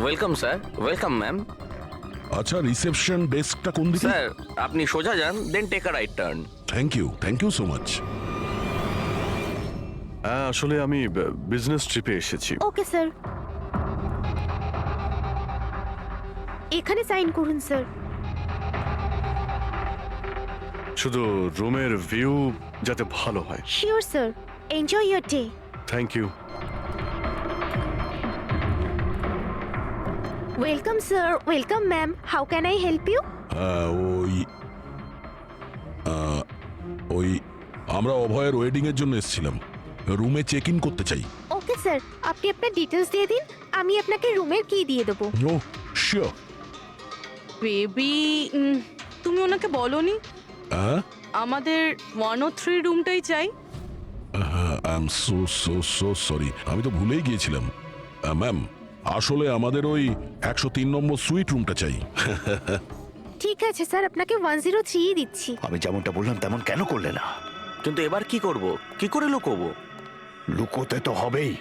Welcome sir, welcome ma'am. আচ্ছা, reception ডেস্কটা কোন দিকে? স্যার আপনি সোজা যান, then take a right turn. Thank you so much. হ্যাঁ, আসলে আমি বিজনেস ট্রিপে এসেছি। ওকে স্যার, এখানে সাইন করুন স্যার। শুধু রুমের ভিউ যাতে ভালো হয়। Sure sir, enjoy your day. Thank you. Welcome sir, welcome ma'am, how can I help you? ওই আমরা অভয়ের ওয়েডিং এর জন্য এসেছিলাম, রুমে চেক ইন করতে চাই। ওকে স্যার, আপনি আপনার ডিটেলস দিয়ে দিন, আমি আপনাকে রুমের কি দিয়ে দেবো। ও শিওর। বেবি, তুমি ওনাকে বলনি আমাদের 103 রুমটাই চাই? আই এম সো সরি, আমি তো ভুলেই গিয়েছিলাম। ম্যাম, আসলে আমাদের ওই 103 নম্বর সুইট রুমটা চাই। ঠিক আছে স্যার, আপনাকে 103 দিচ্ছি। আমি যেমনটা বললাম তেমন কেন করলে না? কিন্তু এবার কি করব, কি করে লুকোবো? লুকোতে তো হবেই।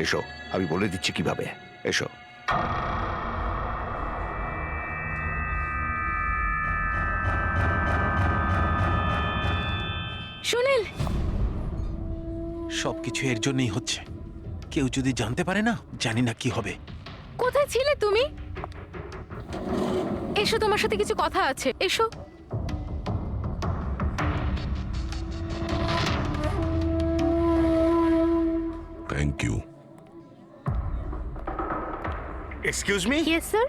এসো, আমি বলে দিচ্ছি কিভাবে। এসো। সুনীল, সবকিছু এর জন্যই হচ্ছে। কেউ যদি জানতে পারে না, জানি না কি হবে। কোথায় ছিলে তুমি? এসো, তোমার সাথে কিছু কথা আছে, এসো। Thank you. Excuse me, yes sir.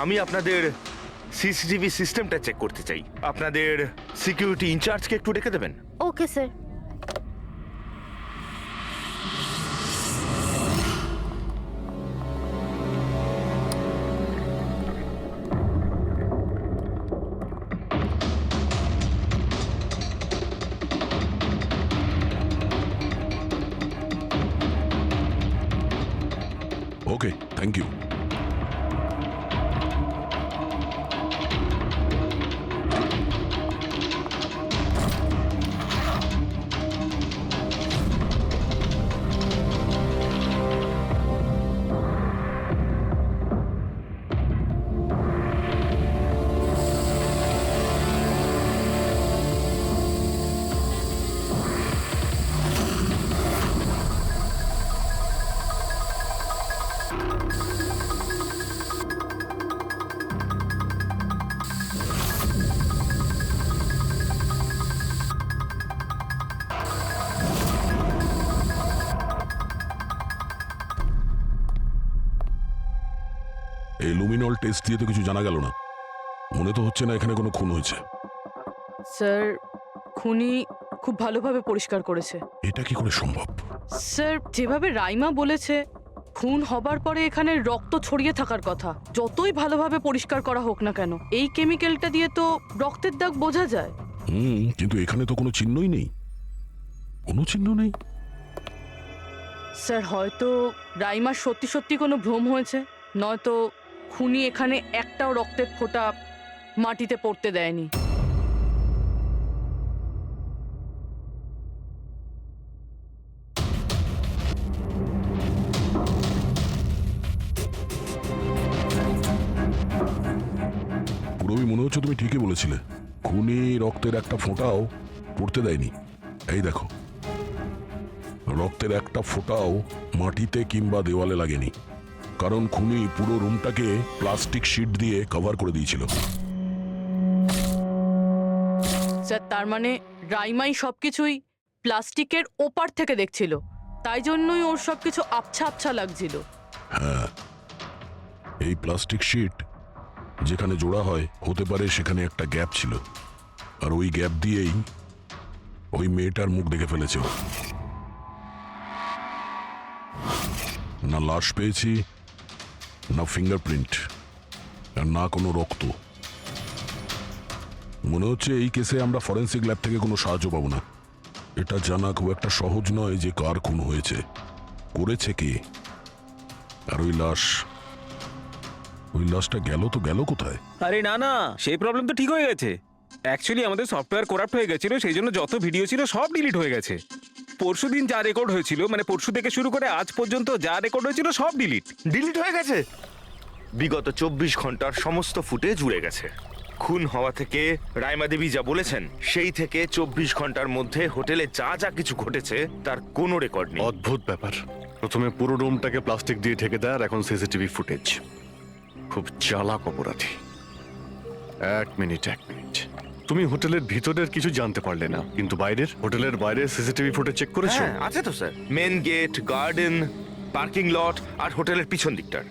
আমি আপনাদের সিসিটিভি সিস্টেমটা চেক করতে চাই। আপনাদের সিকিউরিটি ইনচার্জকে একটু ডেকে দেবেন। Okay sir. Okay, thank you. এই লুমিনল টেস্ট দিয়ে তো কিছু জানা গেল না। মনে তো হচ্ছে না এখানে কোনো খুন হয়েছে। স্যার, খুনি খুব ভালোভাবে পরিষ্কার করেছে। এটা কি করে সম্ভব? স্যার, যেভাবে রাইমা বলেছে, খুন হবার পরে এখানে রক্ত ছড়িয়ে থাকার কথা। যতই ভালোভাবে পরিষ্কার করা হোক না কেন, এই কেমিক্যালটা দিয়ে তো রক্তের দাগ বোঝা যায়। কিন্তু এখানে তো কোনো চিহ্নই নেই, কোনো চিহ্ন নেই। স্যার, হয়তো রাইমার সত্যি সত্যি কোনো ভ্রম হয়েছে, নয়তো খুনি এখানে একটাও রক্তের ফোঁটা মাটিতে পড়তে দেয়নি। পুরোই মনে হচ্ছে তুমি ঠিকই বলেছিলে, খুনি রক্তের একটা ফোঁটাও পড়তে দেয়নি। এই দেখো, রক্তের একটা ফোঁটাও মাটিতে কিংবা দেওয়ালে লাগেনি, কারণ খুনি পুরো রুমটাকে প্লাস্টিক শিট দিয়ে কভার করে দিয়েছিল। স্যার, তার মানে রাইমাই সবকিছুই প্লাস্টিকের ওপার থেকে দেখছিল, তাই জন্যই ওর সবকিছু আবছা আবছা লাগছিল। হ্যাঁ, এই প্লাস্টিক শিট যেখানে জোড়া হয়, হতে পারে সেখানে একটা গ্যাপ ছিল, আর ওই গ্যাপ দিয়েই ওই মেয়েটার মুখ দেখে ফেলেছে ও। না লাশ পেয়েছি, না ফিঙ্গারপ্রিন্ট, আর না কোনো রক্ত। মনে হচ্ছে এই কেসে আমরা ফরেন্সিক ল্যাব থেকে কোনো সাহায্য পাবো না। এটা জানা খুব একটা সহজ নয় যে কার খুন হয়েছে, করেছে কে, আর ওই লাশটা গেল তো গেল কোথায়? আরে না না, সেই প্রবলেম তো ঠিক হয়ে গেছে। অ্যাকচুয়ালি আমাদের সফটওয়্যার করাপ্ট হয়ে গেছিল, সেই জন্য যত ভিডিও ছিল সব ডিলিট হয়ে গেছে। পরশুদিন যা রেকর্ড হয়েছিল, মানে পরশু থেকে শুরু করে আজ পর্যন্ত যা রেকর্ড হয়েছিল সব ডিলিট। ডিলিট হয়ে গেছে? বিগত 24 ঘন্টার সমস্ত ফুটেজ উড়ে গেছে। খুন হওয়া থেকে রাইমা দেবী যা বলেছেন সেই থেকে 24 ঘন্টার মধ্যে হোটেলে যা যা কিছু ঘটেছে তার কোনো রেকর্ড নেই। অদ্ভুত ব্যাপার। প্রথমে পুরো রুমটাকে প্লাস্টিক দিয়ে ঢেকে দেয়, আর এখন সিসিটিভি ফুটেজ। খুব চালাক অপরাধী। এক মিনিট। তুমি হোটেলের ভিতরের কিছু জানতে পারলে না, কিন্তু বাইরের, হোটেলের বাইরে সিসিটিভি ফুটেজ চেক করেছো? হ্যাঁ আছে তো sir, main gate, garden, parking lot আর হোটেলের পিছন দিকটার।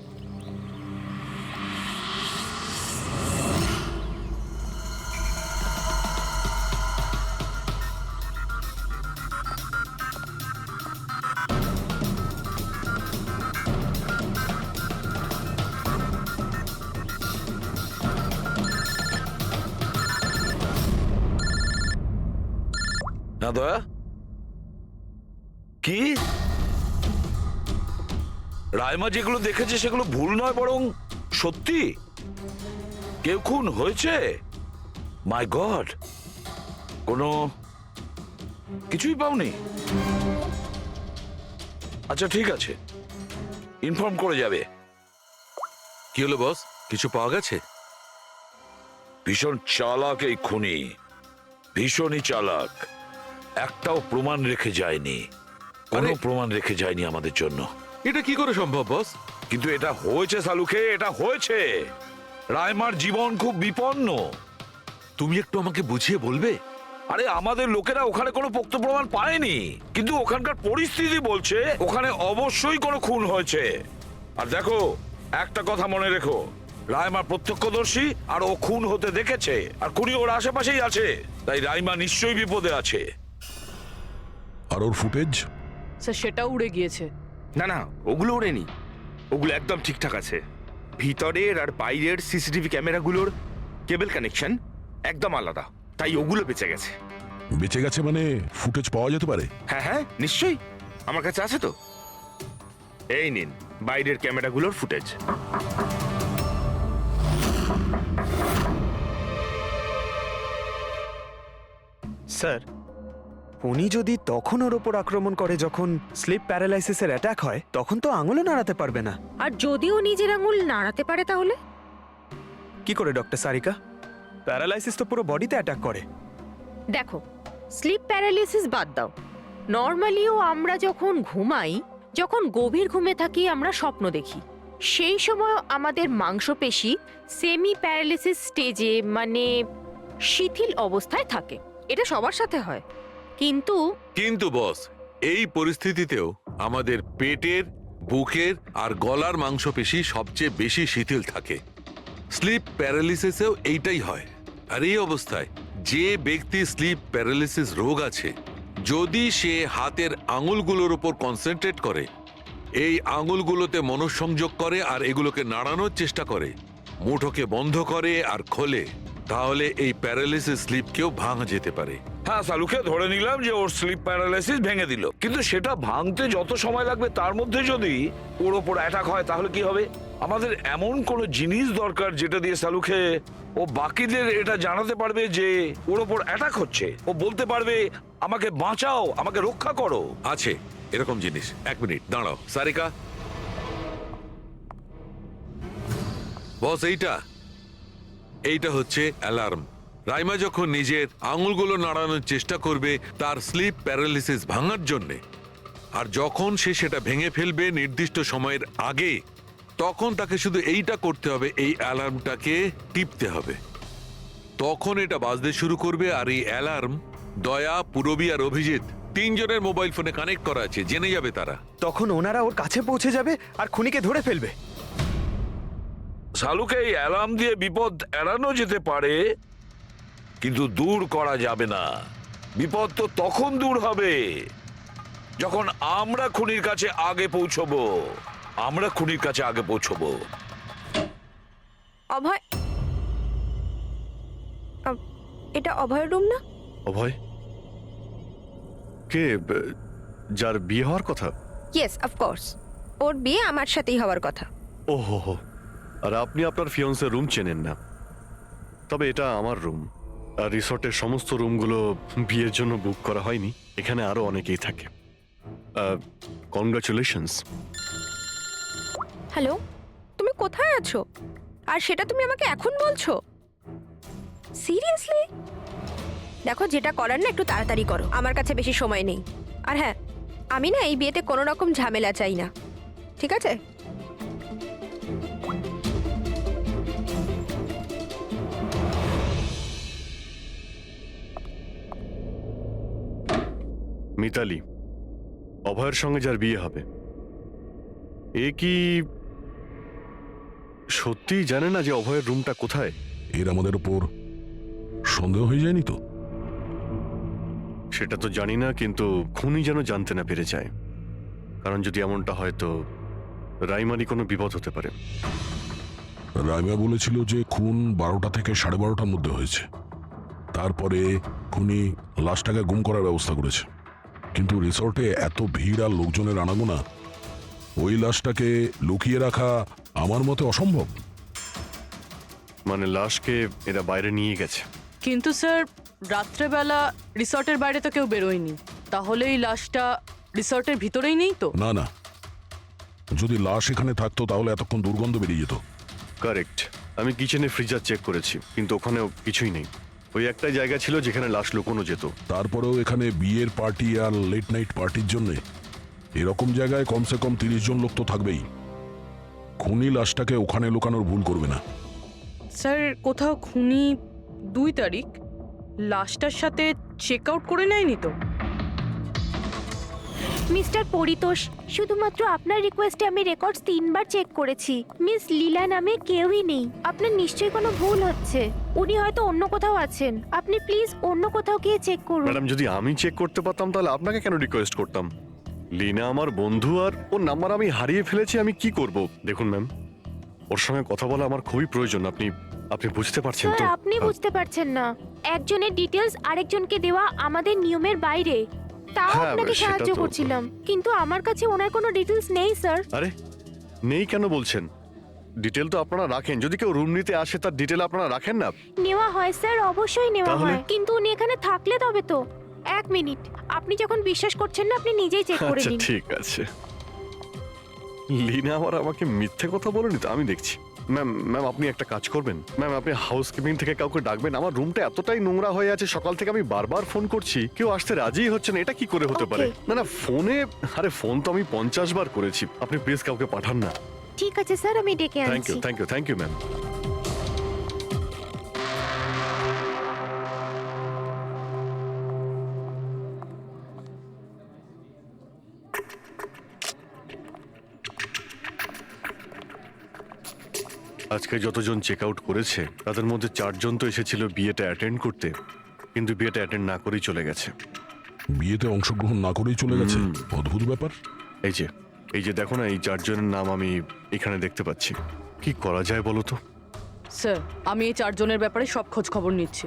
না দয়া, কি রাইমা যেগুলো দেখেছে সেগুলো ভুল নয়, বরং সত্যি? কেউ খুন হয়েছে? মাই গড, কোনো কিছুই পাওনি? আচ্ছা ঠিক আছে, ইনফর্ম করে যাবে। কি হলো বস, কিছু পাওয়া গেছে? ভীষণ চালাক এই খুনি, ভীষণই চালাক। একটাও প্রমাণ রেখে যায়নি, কোনো প্রমাণ রেখে যায়নি আমাদের জন্য। এটা কি করে সম্ভব বস? কিন্তু এটা হয়েছে সালুকে, এটা হয়েছে। রাইমার জীবন খুব বিপন্ন। তুমি একটু আমাকে বুঝিয়ে বলবে? আরে আমাদের লোকেরা ওখানে কোনো পোক্ত প্রমাণ পায়নি, কিন্তু ওখানকার পরিস্থিতি বলছে ওখানে অবশ্যই কোনো খুন হয়েছে। আর দেখো, একটা কথা মনে রেখো, রাইমা প্রত্যক্ষদর্শী, আর ও খুন হতে দেখেছে, আর খুনি ওর আশেপাশেই আছে। তাই রাইমা নিশ্চয়ই বিপদে আছে। আর ওর ফুটেজ? স্যার সেটাও উড়ে গিয়েছে। না না, ওগুলো ওড়েনি, ওগুলো একদম ঠিকঠাক আছে। ভিতরের আর বাইরের সিসিটিভি ক্যামেরাগুলোর কেবল কানেকশন একদম আলাদা, তাই ওগুলো বেঁচে গেছে। বেঁচে গেছে মানে ফুটেজ পাওয়া যেতে পারে? হ্যাঁ হ্যাঁ নিশ্চয়ই, আমার কাছে আছে তো। এই নিন বাইরের ক্যামেরাগুলোর ফুটেজ। স্যার, উনি যদি তখন ওর ওপর আক্রমণ করে যখন স্লিপ প্যারালাইসিসের অ্যাটাক হয়, তখন তো আঙুলও নাড়াতে পারবে না। আর যদিও নিজের আঙুল নাড়াতে পারে তাহলে? কি করে ডক্টর সারিকা? প্যারালাইসিস তো পুরো বডিতে অ্যাটাক করে। দেখো, স্লিপ প্যারালিসিস বাদ দাও, নর্মালিও আমরা যখন ঘুমাই, যখন গভীর ঘুমে থাকি, আমরা স্বপ্ন দেখি। সেই সময় আমাদের মাংসপেশি সেমি প্যারালিসিস স্টেজে, মানে শিথিল অবস্থায় থাকে। এটা সবার সাথে হয়। কিন্তু বস, এই পরিস্থিতিতেও আমাদের পেটের, বুকের আর গলার মাংসপেশি সবচেয়ে বেশি শিথিল থাকে। স্লিপ প্যারালিসিসেও এইটাই হয়। আর এই অবস্থায় যে ব্যক্তি স্লিপ প্যারালিসিস রোগ আছে, যদি সে হাতের আঙুলগুলোর উপর কনসেন্ট্রেট করে, এই আঙুলগুলোতে মনঃসংযোগ করে আর এগুলোকে নাড়ানোর চেষ্টা করে, মুঠোকে বন্ধ করে আর খোলে, তাহলে এই প্যারালিসিস স্লিপকেও ভাঙা যেতে পারে। হ্যাঁ সালুকে ধরে নিলাম যে ওর স্লিপ প্যারালাইসিস ভেঙে দিল, কিন্তু সেটা ভাঙতে যত সময় লাগবে তার মধ্যে যদি ওর ওপর অ্যাটাক হয় তাহলে কি হবে? আমাদের এমন কোনো জিনিস দরকার যেটা দিয়ে সালুকে ও বাকিদের এটা জানাতে পারবে যে ওর ওপর অ্যাটাক হচ্ছে। ও বলতে পারবে আমাকে বাঁচাও, আমাকে রক্ষা করো। আছে এরকম জিনিস। এক মিনিট দাঁড়াও সারিকা। বস, এইটা হচ্ছে অ্যালার্ম। রাইমা যখন নিজের আঙুলগুলো নাড়ানোর চেষ্টা করবে তার স্লিপ প্যারালিসিস ভাঙার জন্যে, আর যখন সে সেটা ভেঙে ফেলবে নির্দিষ্ট সময়ের আগে, তখন তাকে শুধু এইটা করতে হবে, এই অ্যালার্মটাকে টিপতে হবে। তখন এটা বাজতে শুরু করবে, আর এই অ্যালার্ম দয়া, পুরবী আর অভিজিৎ তিনজনের মোবাইল ফোনে কানেক্ট করা আছে, জেনে যাবে তারা। তখন ওনারা ওর কাছে পৌঁছে যাবে আর খুনিকে ধরে ফেলবে। শালুকে এই অ্যালার্ম দিয়ে বিপদ এড়ানো যেতে পারে, কিন্তু দূর করা যাবে না। বিপদ তো তখন দূর হবে যখন আমরা খুনির কাছে আগে পৌঁছবো। অভয়, এটা অভয় রুম না? অভয়? কে? যার বিয়ে হওয়ার কথা? ইয়েস, অফকোর্স, ওর বিয়ে আমার সাথেই হওয়ার কথা। ওহো, আর আপনি আপনার ফিয়ন্সের রুম চেনেন না? তবে এটা আমার রুম, আর রিসর্টের সমস্ত রুমগুলো বিয়ের জন্য বুক করা হয়নি। এখানে আরো অনেকেই থাকে। কনগ্রাচুলেশনস। হ্যালো, তুমি কোথায় আছো? আর সেটা তুমি আমাকে এখন বলছো? সিরিয়াসলি? দেখো, যেটা করার না একটু তাড়াতাড়ি করো, আমার কাছে বেশি সময় নেই। আর হ্যাঁ, আমি না এই বিয়েতে কোনো রকম ঝামেলা চাই না, ঠিক আছে? মিতালি, অভয়ের সঙ্গে যার বিয়ে হবে, এ কি সত্যিই জানে না যে অভয়ের রুমটা কোথায়? এর আমাদের উপর সন্দেহ হয়ে যায়নি তো? সেটা তো জানি না, কিন্তু খুনি যেন জানতে না পেরে যায়। কারণ যদি এমনটা হয় তো রাইমারই কোনো বিপদ হতে পারে। রাইমা বলেছিল যে খুন 12টা থেকে 12:30টার মধ্যে হয়েছে। তারপরে খুনি লাশটাকে গুম করার ব্যবস্থা করেছে। কিন্তু রিসর্টে এত ভিড় আর লোকজনের আনাগোনা, ওই লাশটাকে লুকিয়ে রাখা আমার মতে অসম্ভব। মানে লাশকে এরা বাইরে নিয়ে গেছে। কিন্তু স্যার, রাত্রেবেলা রিসর্টের বাইরে তো কেউ বেরোয়নি, তাহলে এই লাশটা রিসর্টের ভিতরেই নেই তো? না না, যদি লাশ এখানে থাকতো তাহলে এতক্ষণ দুর্গন্ধ বেরিয়ে যেত। কারেক্ট। আমি কিচেনে ফ্রিজার চেক করেছি, কিন্তু ওখানেও কিছুই নেই। ওই একটাই জায়গা ছিল যেখানে লাশ লুকোনো যেত। তারপরেও এখানে বিয়ের পার্টি আর লেট নাইট পার্টির জন্য এরকম জায়গায় কমসে কম 30 জন লোক তো থাকবেই। খুনি লাশটাকে ওখানে লুকানোর ভুল করবে না। স্যার, কোথাও খুনি 2 তারিখ লাশটার সাথে চেক আউট করে নেয়নি তো? মিস্টার পরিতোষ, শুধুমাত্র আপনার রিকোয়েস্টে আমি রেকর্ডস 3বার চেক করেছি। মিস লীলা নামে কেউই নেই। আপনার নিশ্চয়ই কোনো ভুল হচ্ছে। উনি হয়তো অন্য কোথাও আছেন। আপনি প্লিজ অন্য কোথাও গিয়ে চেক করুন। ম্যাডাম, যদি আমি চেক করতে পারতাম তাহলে আপনাকে কেন রিকোয়েস্ট করতাম? লিনা আমার বন্ধু, আর ওর নাম্বার আমি হারিয়ে ফেলেছি। আমি কি করব? দেখুন ম্যাম, ওর সঙ্গে কথা বলা আমার খুবই প্রয়োজন। আপনি বুঝতে পারছেন তো? স্যার, আপনি বুঝতে পারছেন না। একজনের ডিটেলস আরেকজনকে দেওয়া আমাদের নিয়মের বাইরে। তাও হ্যাঁ, আপনাকে সেটা সাহায্য তো- করছিলাম, কিন্তু আমার কাছে ওনার কোনো ডিটেলস নেই স্যার। আরে নেই কেন বলছেন? ডিটেল তো আপনারা রাখেন। যদি কেউ রুম নিতে আসে তার ডিটেল আপনারা রাখেন না? নেওয়া হয় স্যার, অবশ্যই নেওয়া তাহলে? হয়, কিন্তু উনি এখানে থাকলে তবে তো। 1 মিনিট, আপনি যখন বিশ্বাস করছেন না আপনি নিজেই চেক করে আচ্ছা নিন। ঠিক আছে। লিনা আবার আমাকে মিথ্যে কথা বলেনি তো? আমি দেখছি। ম্যাম আপনি একটা কাজ করবেন। ম্যাম, আপনি হাউসকিপিং থেকে কাউকে ডাকবেন। আমার রুমটা এতটাই নোংরা হয়ে আছে, সকাল থেকে আমি বারবার ফোন করছি, কেউ আসতে রাজিই হচ্ছে না। এটা কি করে হতে পারে? Okay. না ফোনে, আরে ফোন তো আমি 50 বার করেছি। আপনি প্লিজ কাউকে পাঠান না। ঠিক আছে স্যার, আমি ডেকে থ্যাংক আনছি। You, thank you, thank you ma'am. আজকে যতজন চেক আউট করেছে তাদের মধ্যে 4 জন তো এসেছিল বিয়েটা অ্যাটেন্ড করতে, কিন্তু বিয়েটা অ্যাটেন্ড না করেই চলে গেছে। বিয়েতে অংশগ্রহণ না করেই চলে গেছে? অদ্ভুত ব্যাপার। এই যে দেখো না, এই 4 জনের নাম আমি এখানে দেখতে পাচ্ছি। কি করা যায় বলো তো? স্যার, আমি এই 4 জনের ব্যাপারে সব খোঁজ খবর নিচ্ছি।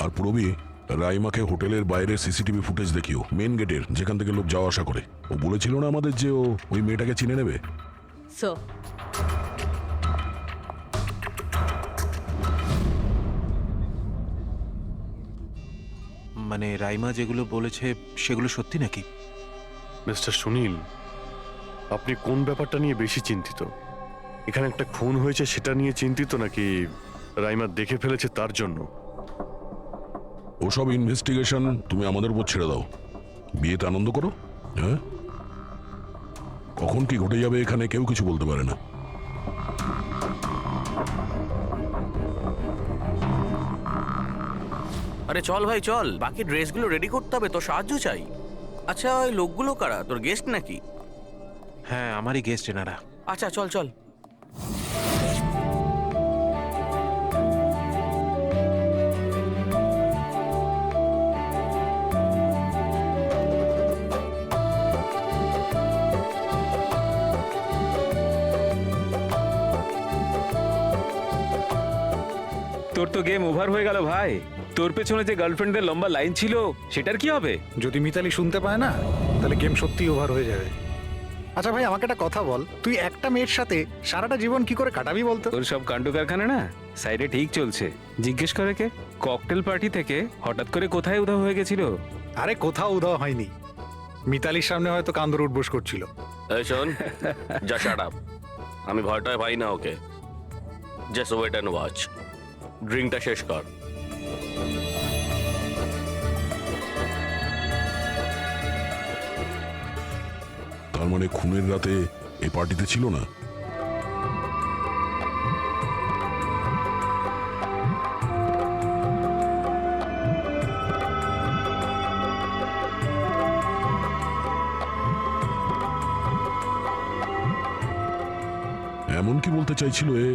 আর পুরবি, রাইমাকে হোটেলের বাইরে সিসিটিভি ফুটেজ দেখিও, মেন গেটের, যেখান থেকে লোক যাওয়া আসা করে। ও বলেছিল না আমাদের যে ও ওই মেয়েটাকে চিনে নেবে। স্যার, মানে রাইমা যেগুলো বলেছে সেগুলো সত্যি নাকি? মিস্টার সুনীল, আপনি কোন ব্যাপারটা নিয়ে বেশি চিন্তিত? এখানে একটা খুন হয়েছে সেটা নিয়ে চিন্তিত, নাকি রাইমা দেখে ফেলেছে তার জন্য? ওসব ইনভেস্টিগেশন তুমি আমাদের উপর ছেড়ে দাও। বিয়েতে আনন্দ করো। হ্যাঁ, কখন কি ঘটে যাবে এখানে কেউ কিছু বলতে পারে না। আরে চল ভাই চল, বাকি ড্রেসগুলো রেডি করতে হবে, তো সাহায্য চাই। আচ্ছা, ওই লোকগুলো কারা? তোর গেস্ট নাকি? হ্যাঁ, আমারই গেস্ট এনারা। আচ্ছা চল চল। তোর তো গেম ওভার হয়ে গেল ভাই। তোর পেছনে যে গার্লফ্রেন্ডদের লম্বা লাইন ছিল সেটার কি হবে? যদি মিতালি শুনতে পায় না তাহলে গেম সত্যি ওভার হয়ে যাবে। আচ্ছা ভাই, আমাকে একটা কথা বল, তুই একটা মেয়ের সাথে সারাটা জীবন কি করে কাটাবি বলতো? তোর সব কাণ্ড কারখানা না সাইডে ঠিক চলছে। জিজ্ঞেস করে কে? ককটেল পার্টি থেকে হঠাৎ করে কোথায় উধাও হয়ে গেছিল? আরে কোথাও উধাও হয়নি, মিতালির সামনে হয়তো কান্দর উঠবোস করছিল। এই শোন, যা শাট আপ। আমি ভয়টায় পাই না ওকে। Just wait and watch. ড্রিঙ্কটা শেষ কর। তার মানে খুনের রাতে এই পার্টিতে ছিল না? এমন কি বলতে চাইছিল এ,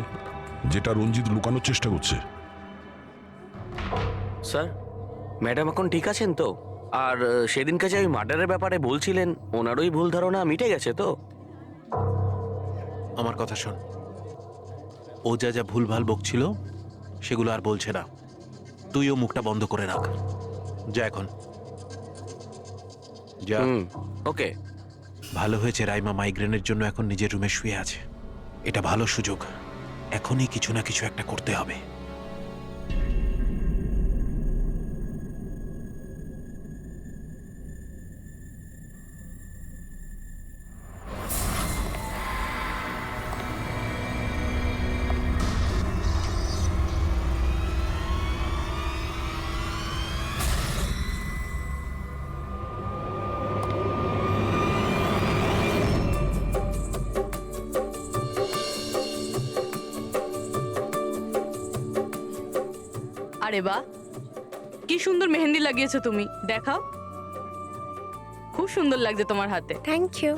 যেটা রঞ্জিত লুকানোর চেষ্টা করছে? স্যার, ম্যাডাম এখন ঠিক আছেন তো? আর সেদিনকে যে ওই মার্ডারের ব্যাপারে বলছিলেন, ওনারই ভুল ধারণা মিটে গেছে তো? আমার কথা শোন, ও যা যা ভুলভাল বকছিল সেগুলো আর বলছে না। তুইও মুখটা বন্ধ করে রাখ। যা এখন যা। ওকে। ভালো হয়েছে রাইমা মাইগ্রেনের জন্য এখন নিজের রুমে শুয়ে আছে। এটা ভালো সুযোগ, এখনই কিছু না কিছু একটা করতে হবে। আরে বাহ, কি সুন্দর মেহেন্দি লাগিয়েছো তুমি, দেখাও। খুব সুন্দর লাগছে তোমার হাতে। Thank you.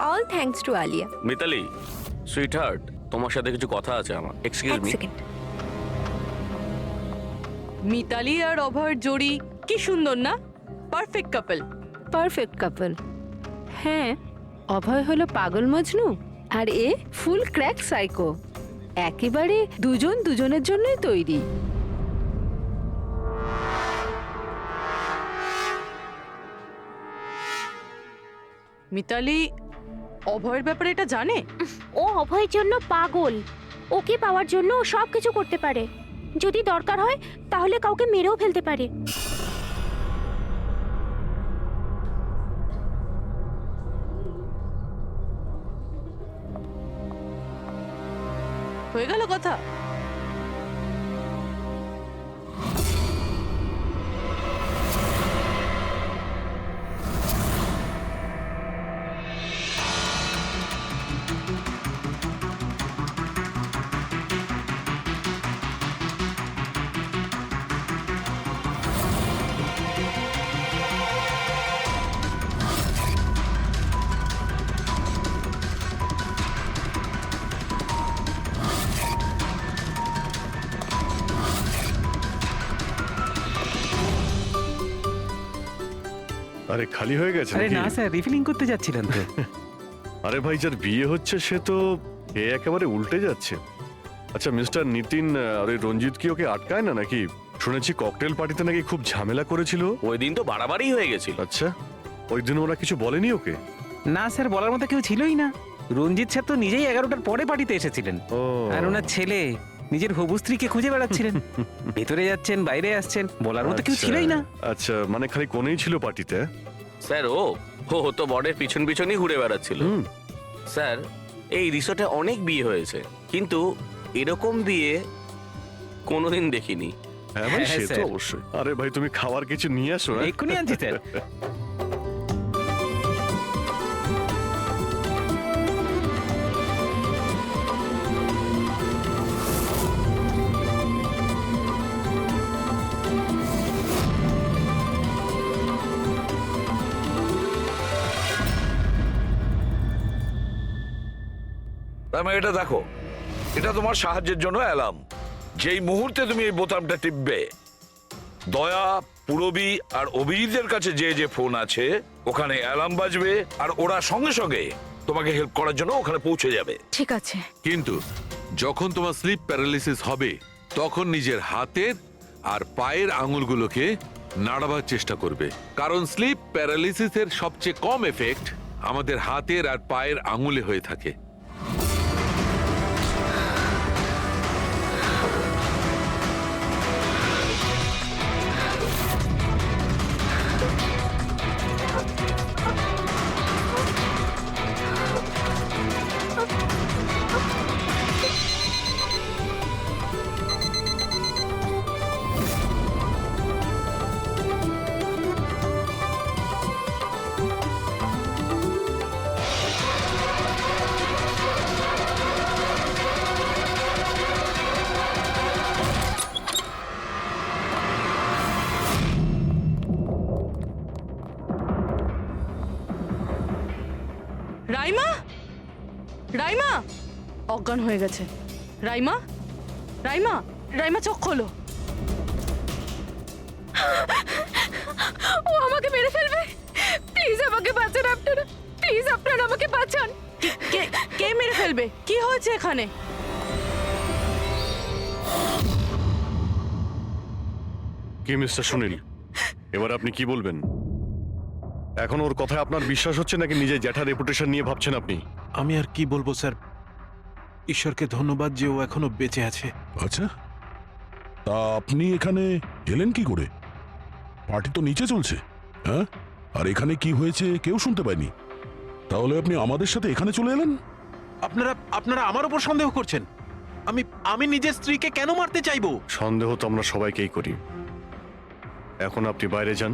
All thanks to Alia. Mitali, sweetheart, তোমার সাথে কিছু কথা আছে আমার। এক্সকিউজ এক মি। সেকেন্ড। মিতালি আর অভয়ের জড়ি কি সুন্দর না? Perfect couple. Perfect couple. হ্যাঁ, অভয় হলো পাগল মজনু আর এ ফুল ক্র্যাক সাইকো। একেবারে দুজন দুজনের জন্যই তৈরি। মিতালি অভয়ের ব্যাপারে এটা জানে? ও অভয়ের জন্য পাগল। ওকে পাওয়ার জন্য ও সব কিছু করতে পারে। যদি দরকার হয় তাহলে কাউকে মেরেও ফেলতে পারে। হয়ে গেল কথা। আরে খালি হয়ে গেছে আরে নাকি? না স্যার, রিফিলিং করতে যাচ্ছিলাম তো। আরে ভাই, যার বিয়ে হচ্ছে সে তো এ একেবারে উল্টে যাচ্ছে। আচ্ছা মিস্টার নিতিন, আর ওই রঞ্জিত কি ওকে আটকায় না নাকি? শুনেছি ককটেল পার্টিতে নাকি খুব ঝামেলা করেছিল। ওই দিন তো বাড়াবাড়ি হয়ে গেছিল। আচ্ছা, ওই দিন ওরা কিছু বলেনি ওকে? না স্যার, বলার মতো কেউ ছিলই না। রঞ্জিত স্যার তো নিজেই 11টার পরে পার্টিতে এসেছিলেন। ও, আর ওনার ছেলে নিজের হবু স্ত্রীকে খুঁজে বেড়াচ্ছিলেন। ভেতরে যাচ্ছেন, বাইরে আসছেন, বলার মতো কেউ আচ্ছা। ছিলই না। আচ্ছা, মানে খালি কোনেই ছিল পার্টিতে? স্যার, ও তো বরের পিছন পিছনই ঘুরে বেড়াচ্ছিল। স্যার, এই রিসোর্টে অনেক বিয়ে হয়েছে, কিন্তু এরকম বিয়ে কোনোদিন দেখিনি। হ্যাঁ ভাই, হ্যাঁ, সে তো স্যার। অবশ্যই। আরে ভাই, তুমি খাবার কিছু নিয়ে আসো। হ্যাঁ? এক্ষুনি আনছি স্যার। এটা দেখো, এটা তোমার সাহায্যের জন্য অ্যালার্ম। যেই মুহূর্তে তুমি এই বোতামটা টিপবে, দয়া, পুরবী আর অভিজিতের কাছে যে যে ফোন আছে ওখানে অ্যালার্ম বাজবে, আর ওরা সঙ্গে সঙ্গে তোমাকে হেল্প করার জন্য ওখানে পৌঁছে যাবে। ঠিক আছে। কিন্তু যখন তোমার স্লিপ প্যারালিসিস হবে তখন নিজের হাতের আর পায়ের আঙুলগুলোকে নাড়াবার চেষ্টা করবে, কারণ স্লিপ প্যারালিসিসের সবচেয়ে কম এফেক্ট আমাদের হাতের আর পায়ের আঙুলে হয়ে থাকে। অজ্ঞান হয়ে গেছে। রাইমা, রাইমা, রাইমা চোখ খোলো। ও আমাকে মেরে ফেলবে, প্লিজ আমাকে বাঁচান আপনারা, প্লিজ আপনারা আমাকে বাঁচান। কে কে মেরে ফেলবে? কি হয়েছে এখানে? কি মিস্টার সুনীল, এবার আপনি কি বলবেন? এখন ওর কথায় আপনার বিশ্বাস হচ্ছে নাকি নিজের জ্যাঠার রেপুটেশন নিয়ে ভাবছেন আপনি? আমি আর কি বলবো স্যার, ঈশ্বরকে ধন্যবাদ যে ও এখনো বেঁচে আছে। আচ্ছা, তা আপনি এখানে এলেন কি করে? পার্টি তো নিচে চলছে, হ্যাঁ? আর এখানে কি হয়েছে কেউ শুনতে পায়নি, তাহলে আপনি আমাদের সাথে এখানে চলে এলেন? আপনারা আপনারা আমার উপর সন্দেহ করছেন? আমি আমি নিজের স্ত্রীকে কেন মারতে চাইবো? সন্দেহ তো আমরা সবাইকেই করি। এখন আপনি বাইরে যান,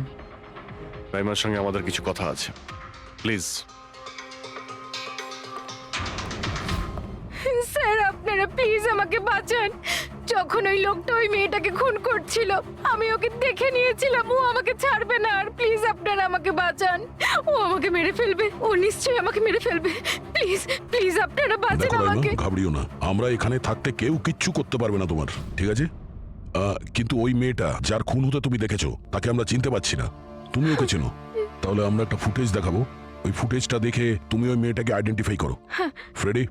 রাইমার সঙ্গে আমাদের কিছু কথা আছে, প্লিজ। স্যার আপনারা প্লিজ আমাকে বাঁচান। যখন ওই লোকটা ওই মেয়েটাকে খুন করছিল আমি ওকে দেখে নিয়েছিলাম, ও আমাকে ছাড়বে না। আর প্লিজ আপনারা আমাকে বাঁচান, ও আমাকে মেরে ফেলবে, ও নিশ্চয়ই আমাকে মেরে ফেলবে। প্লিজ প্লিজ আপনারা বাঁচান দেখো আমাকে। রাইমা, ঘাবড়িও না, আমরা এখানে থাকতে কেউ কিচ্ছু করতে পারবে না তোমার, ঠিক আছে? কিন্তু ওই মেয়েটা যার খুন হতে তুমি দেখেছো তাকে আমরা চিনতে পারছি না, তুমি ওকে চেনো। তাহলে আমরা একটা ফুটেজ দেখাবো, ওই ফুটেজটা দেখে তুমি ওই মেয়েটাকে আইডেন্টিফাই করো। ফ্রেডি,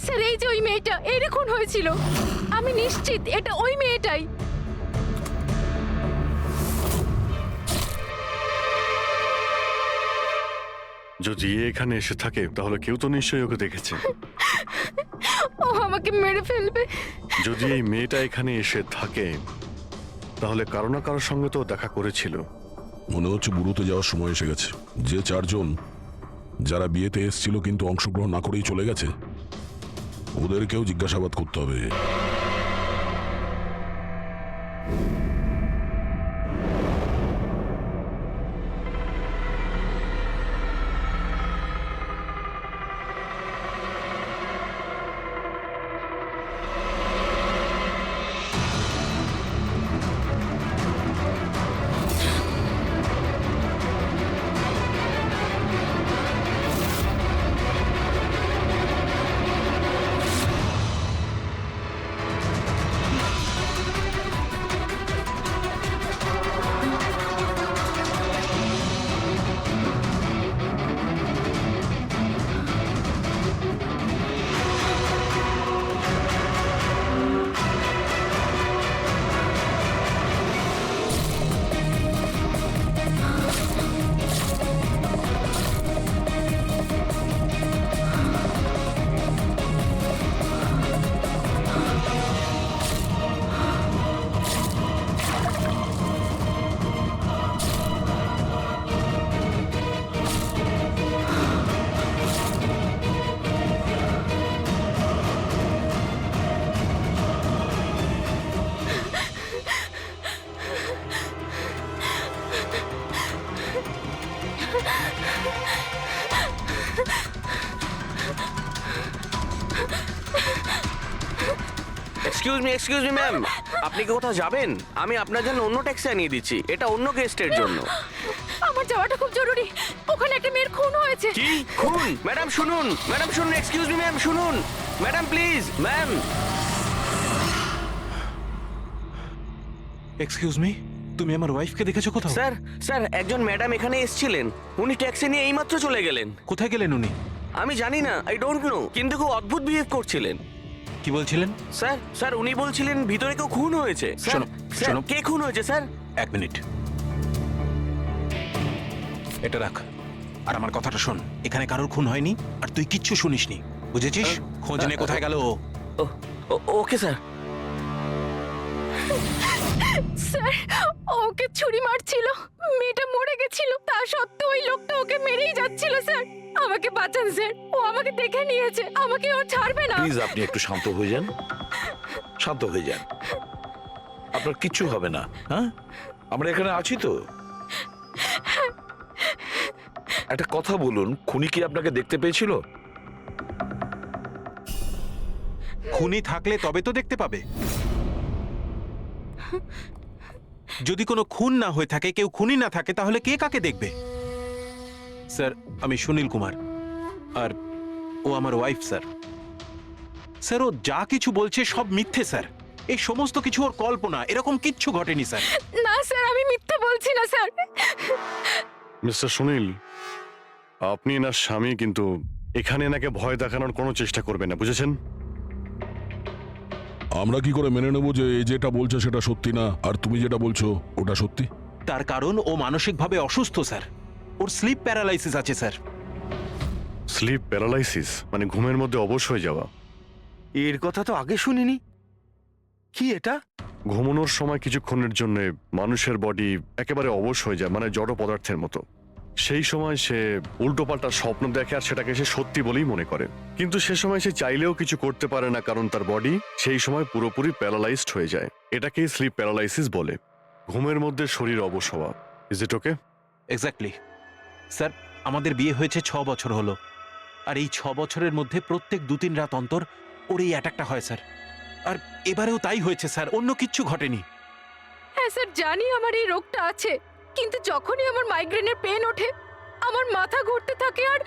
স্যার এই যে ওই মেয়েটা, এর খুন হয়েছিল, আমি নিশ্চিত এটা ওই মেয়েটাই। যদি এ এখানে এসে থাকে তাহলে কেউ তো নিশ্চয়ই ওকে দেখেছে। ও আমাকে মেরে ফেলবে। যদি এই মেয়েটা এখানে এসে থাকে তাহলে কারো না কারোর সঙ্গে তো দেখা করেছিল। মনে হচ্ছে বুড়োতে যাওয়ার সময় এসে গেছে। যে চারজন যারা বিয়েতে এসেছিল কিন্তু অংশগ্রহণ না করেই চলে গেছে, ওদেরকেও জিজ্ঞাসাবাদ করতে হবে। এক্সকিউজ মি ম্যাম, আপনি কি কোথাও যাবেন? আমি আপনার জন্য অন্য ট্যাক্সি আনিয়ে দিচ্ছি, এটা অন্য গেস্টের জন্য। আমার যাওয়াটা খুব জরুরি, ওখানে একটা মেয়ের খুন হয়েছে। কি খুন? ম্যাডাম শুনুন, ম্যাডাম শুনুন, এক্সকিউজ মি ম্যাম, শুনুন madam please, ma'am. Excuse me, তুমি আমার ওয়াইফকে দেখেছো কোথাও? স্যার স্যার একজন ম্যাডাম এখানে এসেছিলেন, উনি ট্যাক্সি নিয়ে এইমাত্র চলে গেলেন। কোথায় গেলেন উনি? আমি জানি না, আই ডোন্ট নো, কিন্তু খুব অদ্ভুত বিহেভ করছিলেন। কি বলছিলেন? স্যার স্যার উনি বলছিলেন ভিতরে কেউ খুন হয়েছে। স্যার শোনো, স্যার শোনো। কে খুন হয়েছে স্যার? এক মিনিট, এটা রাখ আর আমার কথাটা শোন। এখানে কারোর খুন হয়নি আর তুই কিচ্ছু শুনিসনি, বুঝেছিস? খোঁজ নে কোথায় গেল ও। Okay sir. স্যার ওকে ছুরি মারছিল, মেয়েটা মরে গেছিল, তা সত্ত্বেও ওই লোকটা ওকে মেরেই যাচ্ছিল। স্যার আমাকে বাঁচান স্যার, ও আমাকে দেখে নিয়েছে, আমাকে ও ছাড়বে না। প্লিজ আপনি একটু শান্ত হয়ে যান, শান্ত হয়ে যান, আপনার কিচ্ছু হবে না। হ্যাঁ, আমরা এখানে আছি তো। একটা কথা বলুন, খুনি কি আপনাকে দেখতে পেয়েছিল? খুনি থাকলে তবে তো দেখতে পাবে। যদি কোনো খুন না হয়ে থাকে, কেউ খুনি না থাকে, তাহলে কে কাকে দেখবে? স্যার, আমি সুনীল কুমার, আর ও আমার ওয়াইফ স্যার। স্যার, ও যা কিছু বলছে সব মিথ্যে স্যার। এই সমস্ত কিছু ওর কল্পনা, এরকম কিচ্ছু ঘটেনি স্যার। না স্যার, আমি মিথ্যে বলছি না স্যার। মিস্টার সুনীল, আপনি এনার স্বামী, কিন্তু এখানে এনাকে ভয় দেখানোর কোনো চেষ্টা করবেন না, বুঝেছেন? আমরা কি করে মেনে নেবো যে এই যেটা বলছে সেটা সত্যি না, আর তুমি যেটা বলছো ওটা সত্যি? তার কারণ ও মানসিকভাবে অসুস্থ স্যার। ওর স্লিপ প্যারালাইসিস আছে স্যার। স্লিপ প্যারালাইসিস মানে ঘুমের মধ্যে অবশ হয়ে যাওয়া? এর কথা তো আগে শুনিনি। কি এটা? ঘুমানোর সময় কিছুক্ষণের জন্য মানুষের বডি একেবারে অবশ হয়ে যায়, মানে জড় পদার্থের মতো। সেই সময় সে উল্টোপাল্টা স্বপ্ন দেখে আর সেটাকে সে সত্যি বলেই মনে করে, কিন্তু সে সময় সে চাইলেও কিছু করতে পারে না, কারণ তার বডি সেই সময় পুরোপুরি প্যারালাইজড হয়ে যায়। এটাকেই স্লিপ প্যারালাইসিস বলে। ঘুমের মধ্যে শরীর অবশ হওয়া। Is it okay? Exactly sir. আমাদের বিয়ে হয়েছে 6 বছর হলো, আর এই 6 বছরের মধ্যে প্রত্যেক 2-3 রাত অন্তর ওর এই অ্যাটাকটা হয় স্যার। আর এবারেও তাই হয়েছে স্যার, অন্য কিচ্ছু ঘটেনি। হ্যাঁ স্যার, জানি আমার এই রোগটা আছে, কিন্তু যখনই আমার মাইগ্রেনের পেন ওঠে আমার মাথা ঘুরতে থাকে আর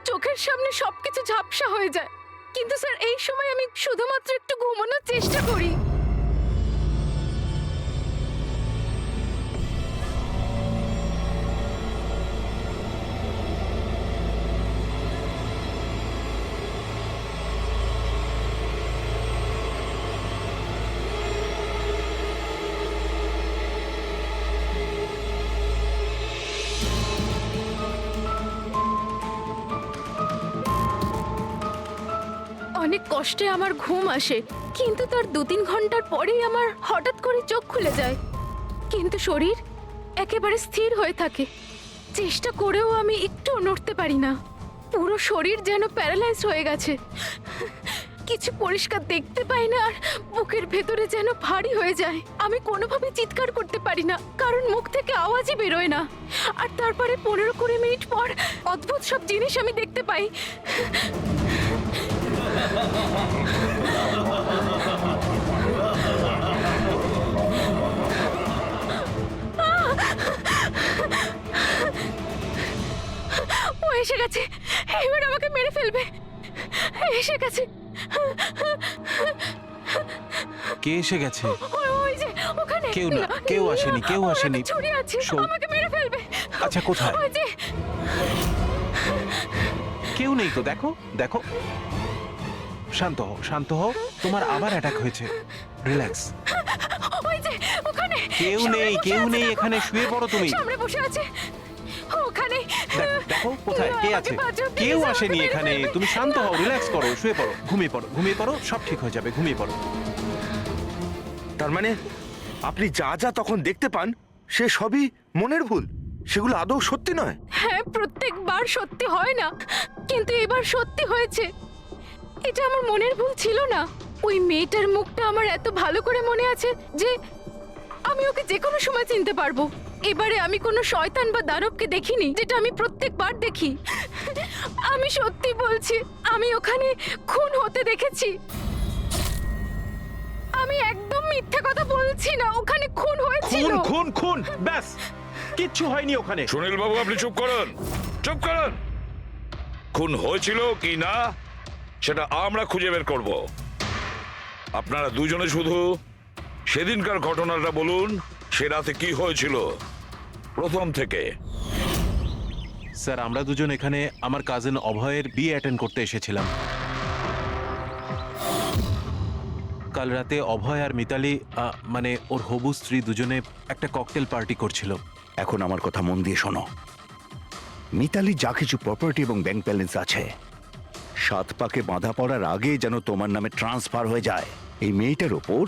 চোখের সামনে সবকিছু ঝাপসা হয়ে যায়। কিন্তু স্যার, এই সময় আমি শুধুমাত্র একটু ঘুমানোর চেষ্টা করি। অনেক কষ্টে আমার ঘুম আসে, কিন্তু তার 2-3 ঘন্টার পরেই আমার হঠাৎ করে চোখ খুলে যায়, কিন্তু শরীর একেবারে স্থির হয়ে থাকে। চেষ্টা করেও আমি একটু নড়তে পারি না। পুরো শরীর যেন প্যারালাইজ হয়ে গেছে। কিছু পরিষ্কার দেখতে পাই না, আর বুকের ভেতরে যেন ভারী হয়ে যায়। আমি কোনোভাবে চিৎকার করতে পারি না, কারণ মুখ থেকে আওয়াজই বেরোয় না। আর তারপরে 15-20 মিনিট পর অদ্ভুত সব জিনিস আমি দেখতে পাই। ও এসে গেছে, এবার আমাকে মেরে ফেলবে। এসে গেছে। কে এসে গেছে? ওই যে ওখানে। কেউ না, কেউ আসেনি, কেউ আসেনি। ছুরি আছে, শোন। আমাকে মেরে ফেলবে। আচ্ছা, কোথায়? ওই যে। কেউ নেই তো, দেখো দেখো। শান্ত হও, শান্ত হও। তোমার আবার অ্যাটাক হয়েছে। রিল্যাক্স। ওই যে ওখানে। কেউ নেই, কেউ নেই এখানে। শুয়ে পড়ো তুমি। সামনে বসে আছে ওখানে। দেখো কোথায় কে আছে। কেউ আসেনি এখানে। তুমি শান্ত হও, রিল্যাক্স করো, শুয়ে পড়ো, ঘুমিয়ে পড়ো, ঘুমিয়ে পড়ো, সব ঠিক হয়ে যাবে, ঘুমিয়ে পড়ো। তার মানে আপনি যা যা তখন দেখতে পান সে সবই মনের ভুল, সেগুলো আদৌ সত্যি নয়? হ্যাঁ, প্রত্যেকবার সত্যি হয় না, কিন্তু এবার সত্যি হয়েছে। এটা আমার মনের ভুল ছিল না। ওই মেয়েটার মুখটা আমার এত ভালো করে মনে আছে যে আমি ওকে যে কোনো সময় চিনতে পারবো। এবারে আমি কোনো শয়তান বা দানবকে দেখিনি, যেটা আমি প্রত্যেকবার দেখি। আমি সত্যি বলছি, আমি ওখানে খুন হতে দেখেছি। আমি একদম মিথ্যে কথা বলছি না, ওখানে খুন হয়েছিল। খুন খুন খুন, ব্যাস, কিচ্ছু হয়নি ওখানে। সুনীল বাবু, আপনি চুপ করুন, চুপ করুন। খুন হয়েছিল কি না সেটা আমরা খুঁজে বের করব। আপনারা দুজনে শুধু সেদিনকার ঘটনাটা বলুন। সে রাতে কি হয়েছিল প্রথম থেকে? স্যার, আমরা দুজন এখানে আমার কাজিন অভয়ের বিয়ে অ্যাটেন্ড করতে এসেছিলাম। কাল রাতে অভয় আর মিতালি, মানে ওর হবু স্ত্রী, দুজনে একটা ককটেল পার্টি করছিল। এখন আমার কথা মন দিয়ে শোনো। মিতালি যা কিছু প্রপার্টি এবং ব্যাংক ব্যালেন্স আছে, 7 পাকে বাঁধা পড়ার আগে যেন তোমার নামে ট্রান্সফার হয়ে যায়। এই মেয়েটার ওপর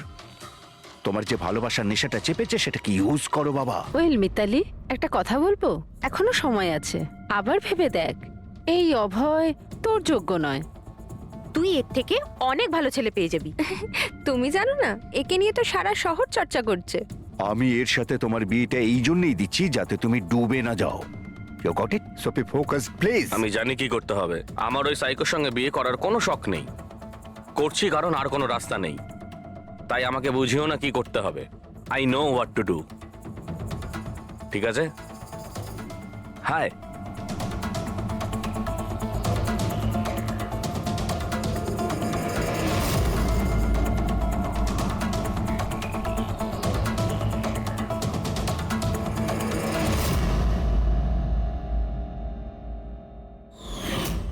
তোমার যে ভালোবাসার নেশাটা চেপেছে সেটাকে ইউজ করো বাবা। ওয়েল মিতালি, একটা কথা বলবো? এখনো সময় আছে, আবার ভেবে দেখ। এই অভয় তোর যোগ্য নয়। তুই এর থেকে অনেক ভালো ছেলে পেয়ে যাবি। তুমি জানো না, একে নিয়ে তো সারা শহর চর্চা করছে। আমি এর সাথে তোমার বিয়েটা এই জন্যই দিচ্ছি যাতে তুমি ডুবে না যাও। You got it? So be focus please. আমি জানি কি করতে হবে। আমার ওই সাইকোর সঙ্গে বিয়ে করার কোনো শখ নেই, করছি কারণ আর কোনো রাস্তা নেই, তাই আমাকে বুঝিও না কি করতে হবে। I know what to do. ঠিক আছে? হাই।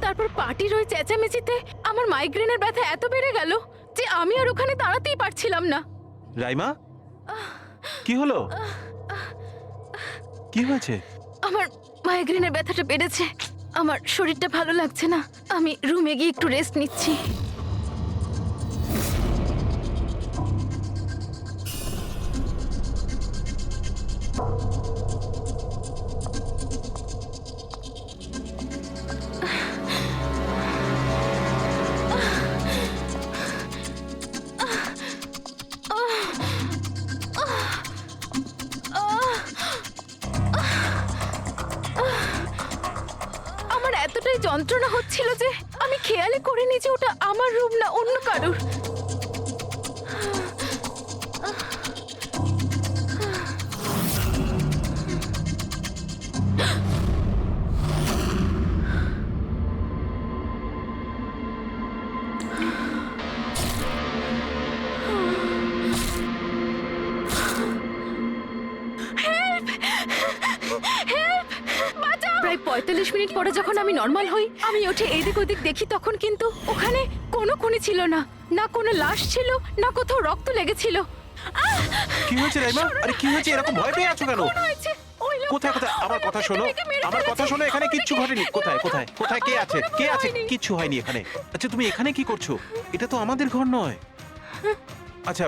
তারপর পার্টির ওই চেঁচামেচিতে আমার মাইগ্রেনের ব্যথা এত বেড়ে গেল যে আমি আর ওখানে দাঁড়াতেই পারছিলাম না। রাইমা, কি হলো? কি হয়েছে? আমার মাইগ্রেনের ব্যথাটা বেড়েছে, আমার শরীরটা ভালো লাগছে না, আমি রুমে গিয়ে একটু রেস্ট নিচ্ছি। আমার এতটাই যন্ত্রণা হচ্ছিল যে আমি খেয়ালই করিনি যে ওটা আমার রুম না অন্য কারোর। প্রায় 45 মিনিট পরে যখন আমি নর্মাল হই, আমি উঠে এদিক ওদিক দেখি, তখন কিন্তু ওখানে কোনো খুনি ছিল না, না কোনো লাশ ছিল, না কোথাও রক্ত লেগেছিল। কি হয়েছে রাইমা? আরে কি হয়েছে? এরকম ভয় পেয়ে আছো কেন? কোথায় কোথায়? আমার কথা শোনো, আমার কথা শোনো। এখানে কিচ্ছু ঘটেনি। কোথায় কোথায় কোথায়? কে আছে? কে আছে? কিচ্ছু হয়নি এখানে। আচ্ছা তুমি এখানে কি করছো? এটা তো আমাদের ঘর নয়। আচ্ছা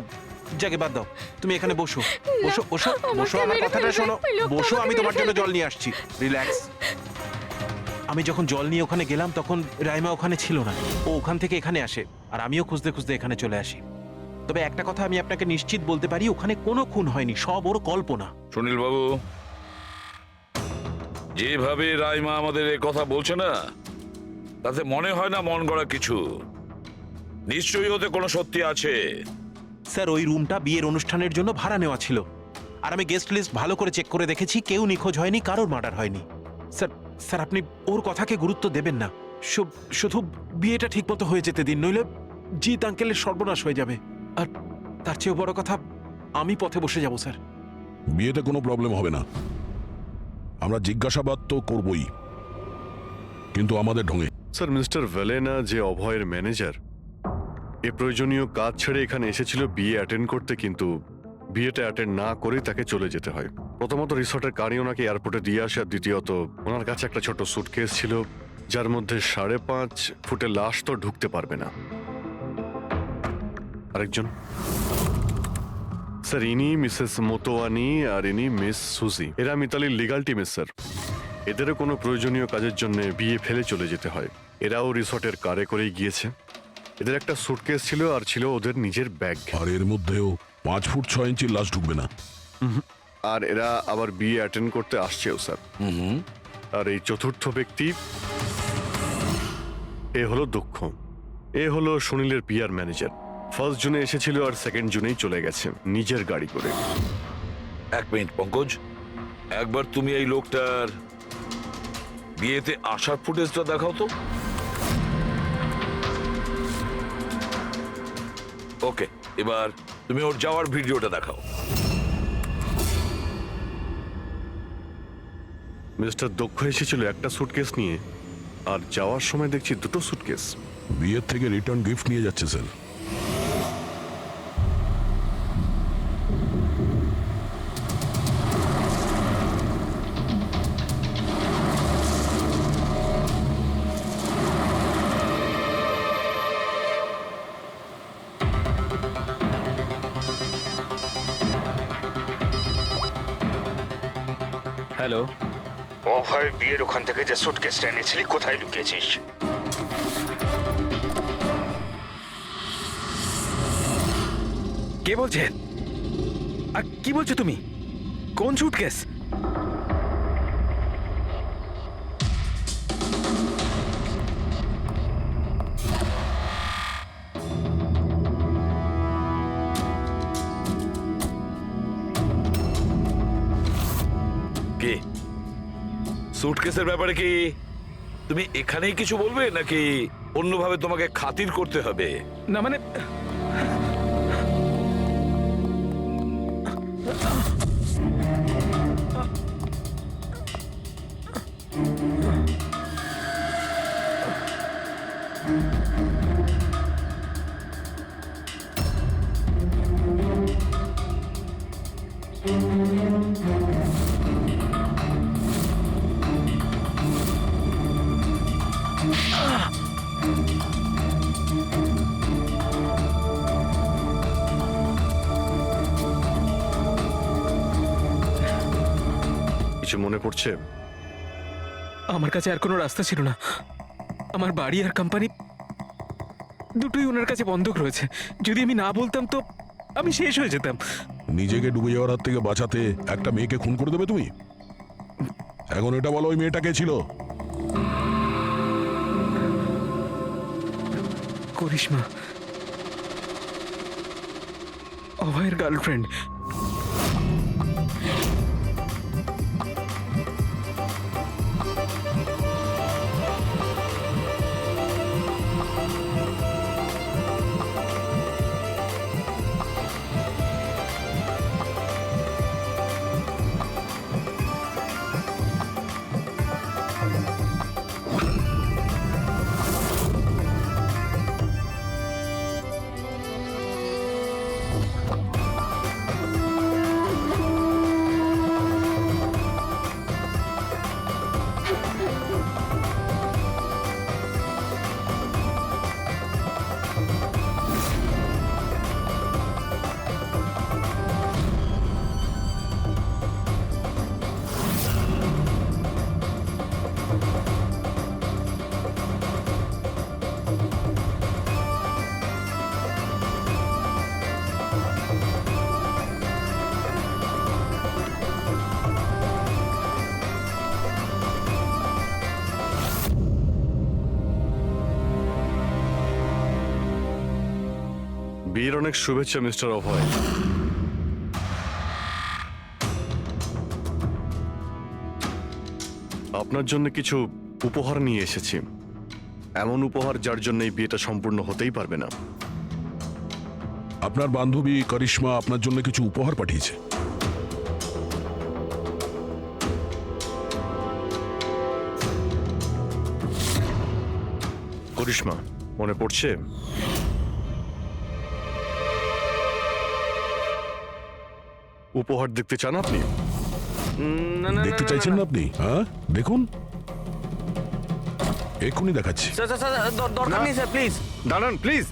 জাগে বাদ দাও, তুমি এখানে বসো বসো বসো বসো। আমার কথাটা শোনো, বসো। আমি তোমার জন্য জল নিয়ে আসছি। রিল্যাক্স। আমি যখন জল নিয়ে ওখানে গেলাম তখন রাইমা ওখানে ছিল না। ও ওখান থেকে এখানে আসে আর আমিও খুঁজতে খুঁজতে এখানে চলে আসি। তবে একটা কথা আমি আপনাকে নিশ্চিত বলতে পারি, ওখানে কোনো খুন হয়নি, সব ওর কল্পনা। সুনীল বাবু, যেভাবে রাইমা আমাদের এ কথা বলছে না, তাতে মনে হয় না মন গড়া কিছু। নিশ্চয়ই ওতে কোনো সত্যি আছে। স্যার ওই রুমটা বিয়ের অনুষ্ঠানের জন্য ভাড়া নেওয়া ছিল, আর আমি গেস্ট লিস্ট ভালো করে চেক করে দেখেছি, কেউ নিখোঁজ হয়নি, কারোর মার্ডার হয়নি। স্যার স্যার আপনি ওর কথাকে গুরুত্ব দেবেন না, শুধু বিয়েটা ঠিকমতো হয়ে যেতে দিন, নইলে জিৎ আঙ্কেলের সর্বনাশ হয়ে যাবে। আর তার চেয়েও বড় কথা, আমি পথে বসে যাব। স্যার বিয়েতে কোনো প্রবলেম হবে না, আমরা জিজ্ঞাসাবাদ তো করবই, কিন্তু আমাদের ঢঙে। স্যার মিস্টার ভেলেনা যে অভয়ের ম্যানেজার, এ প্রয়োজনীয় কাজ ছেড়ে এখানে এসেছিল বিয়ে অ্যাটেন্ড করতে, কিন্তু বিয়েটা অ্যাটেন্ড না করে তাকে চলে যেতে হয়। প্রথমত রিসর্টের গাড়ি ওনাকে এয়ারপোর্টে দিয়ে আসে, আর দ্বিতীয়ত ওনার কাছে একটা ছোট সুটকেস ছিল যার মধ্যে 5.5 ফুটের লাশ তো ঢুকতে পারবে না। আরেকজন স্যার, ইনি মিসেস মোতোয়ানি আর ইনি মিস সুজি। এরা মিতালির লিগাল টিমের স্যার। এদেরও কোনো প্রয়োজনীয় কাজের জন্য বিয়ে ফেলে চলে যেতে হয়। এরাও রিসর্টের কারে করেই গিয়েছে। এদের একটা সুটকেস ছিল আর ছিল ওদের নিজের ব্যাগ। আর এর মধ্যেও 5 ফুট 6 ইঞ্চির লাশ ঢুকবে না। আর এরা আবার বিয়ে অ্যাটেন্ড করতে আসছেও স্যার। আর এই চতুর্থ ব্যক্তি, এ হলো দক্ষ। এ হলো সুনীলের পিআর ম্যানেজার। 1 জুনে এসেছিল আর 2 জুনেই চলে গেছে নিজের গাড়ি করে। 1 মিনিট পঙ্কজ, একবার তুমি এই লোকটার বিয়েতে আসার ফুটেজটা দেখাও তো। ওকে, এবার তুমি ওর যাওয়ার ভিডিওটা দেখাও। মিস্টার দক্ষ এসেছিল একটা সুটকেস নিয়ে, আর যাওয়ার সময় দেখছি 2টো সুটকেস। বিয়ের থেকে রিটার্ন গিফট নিয়ে যাচ্ছে স্যার। হ্যালো, অভয় বিয়ের ওখান থেকে যে সুটকেসটা এনেছিলি কোথায় লুকিয়েছিস? কে বলছেন? আর কি বলছো তুমি? কোন সুটকেস? কি সুটকেসের ব্যাপারে কি তুমি এখানেই কিছু বলবে নাকি অন্যভাবে তোমাকে খাতির করতে হবে? না মানে কিছু মনে পড়ছে? আমার কাছে আর কোনো রাস্তা ছিল না। আমার বাড়ি আর কোম্পানি দুটোই ওনার কাছে বন্ধক রয়েছে। যদি আমি না বলতাম তো আমি শেষ হয়ে যেতাম। নিজেকে ডুবে যাওয়ার হাত থেকে বাঁচাতে একটা মেয়েকে খুন করে দেবে তুমি? এখন এটা বলো, ওই মেয়েটা কে ছিল? করিশ্মা, অভয়ের গার্লফ্রেন্ড। বিয়ের অনেক শুভেচ্ছা মিস্টার অভয়। আপনার জন্য কিছু উপহার নিয়ে এসেছি। এমন উপহার যার জন্য এই বিয়েটা সম্পূর্ণ হতেই পারবে না। আপনার বান্ধবী করিশ্মা আপনার জন্য কিছু উপহার পাঠিয়েছে। করিশ্মা, মনে পড়ছে? উপহার দেখতে চান আপনি? দেখতে চাইছেন না আপনি? হ্যাঁ, দেখুন, এক্ষুনি দেখাচ্ছি। স্যার স্যার স্যার, দরকার নেই স্যার, প্লিজ দাঁড়ান প্লিজ।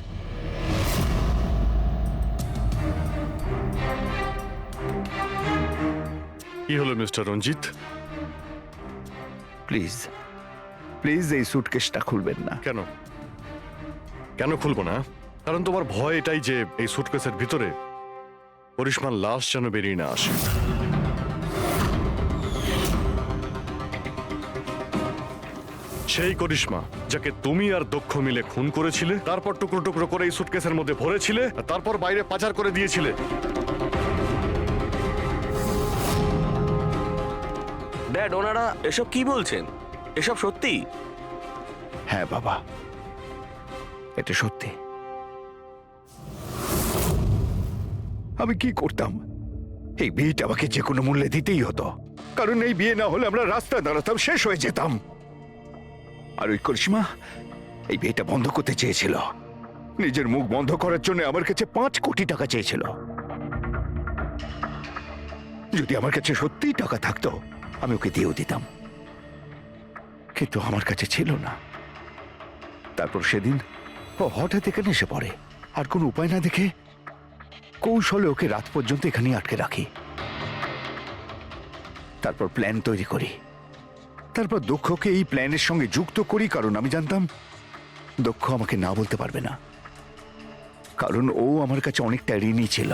কি হলো মিস্টার রঞ্জিত? প্লিজ প্লিজ এই সুটকেসটা খুলবেন না। কেন কেন খুলবো না? কারণ তোমার ভয় এটাই যে এই সুটকেসের ভিতরে করিশ্মার লাশ যেন বেরিয়ে না আসে। সেই করিশ্মা যাকে তুমি আর দক্ষ মিলে খুন করেছিলে, তারপর টুকরো টুকরো করে এই সুটকেসের মধ্যে ভরেছিলে, আর তারপর বাইরে পাচার করে দিয়েছিলে। ড্যাড, ওনারা এসব কি বলছেন? এসব সত্যি? হ্যাঁ বাবা, এটা সত্যি। আমি কি করতাম? এই বিয়েটা আমাকে যে কোনো মূল্যে দিতেই হতো, কারণ এই বিয়ে না হলে আমরা রাস্তায় দাঁড়াতাম, শেষ হয়ে যেতাম। আর ওই করিশ্মা এই বিয়েটা বন্ধ করতে চেয়েছিল। নিজের মুখ বন্ধ করার জন্য আমার কাছে 5 কোটি টাকা চেয়েছিল। যদি আমার কাছে সত্যিই টাকা থাকতো আমি ওকে দিয়েও দিতাম, কিন্তু আমার কাছে ছিল না। তারপর সেদিন ও হঠাৎ এখানে এসে পড়ে, আর কোনো উপায় না দেখে কৌশলে ওকে রাত পর্যন্ত এখানেই আটকে রাখি। তারপর প্ল্যান তৈরি করি, তারপর দক্ষকে এই প্ল্যানের সঙ্গে যুক্ত করি, কারণ আমি জানতাম দক্ষ আমাকে না বলতে পারবে না, কারণ ও আমার কাছে অনেকটা ঋণী ছিল।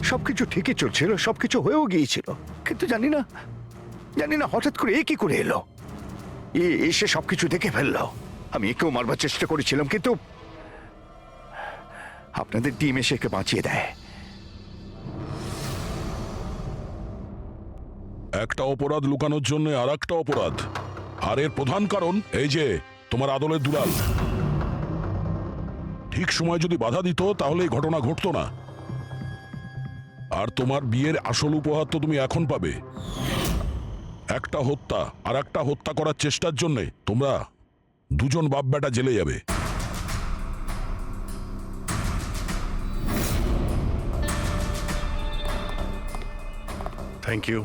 সবকিছু ঠিকই চলছিল, সবকিছু হয়েও গিয়েছিল, কিন্তু জানি না হঠাৎ করে এ কি করে এলো। এসে সবকিছু দেখে ফেললো। আমি একেও মারবার চেষ্টা করেছিলাম, কিন্তু আপনাদের টিম এসে একে বাঁচিয়ে দেয়। একটা অপরাধ লুকানোর জন্য আর একটা অপরাধ, আর এর প্রধান কারণ এই যে তোমার আদলের দুলাল। ঠিক সময় যদি বাধা দিত তাহলে এই ঘটনা ঘটতো না। আর তোমার বিয়ের আসল উপহার তো তুমি এখন পাবে। একটা হত্যা আর একটা হত্যা করার চেষ্টার জন্য তোমরা দুজন বাপ বেটা জেলে যাবে। Thank you.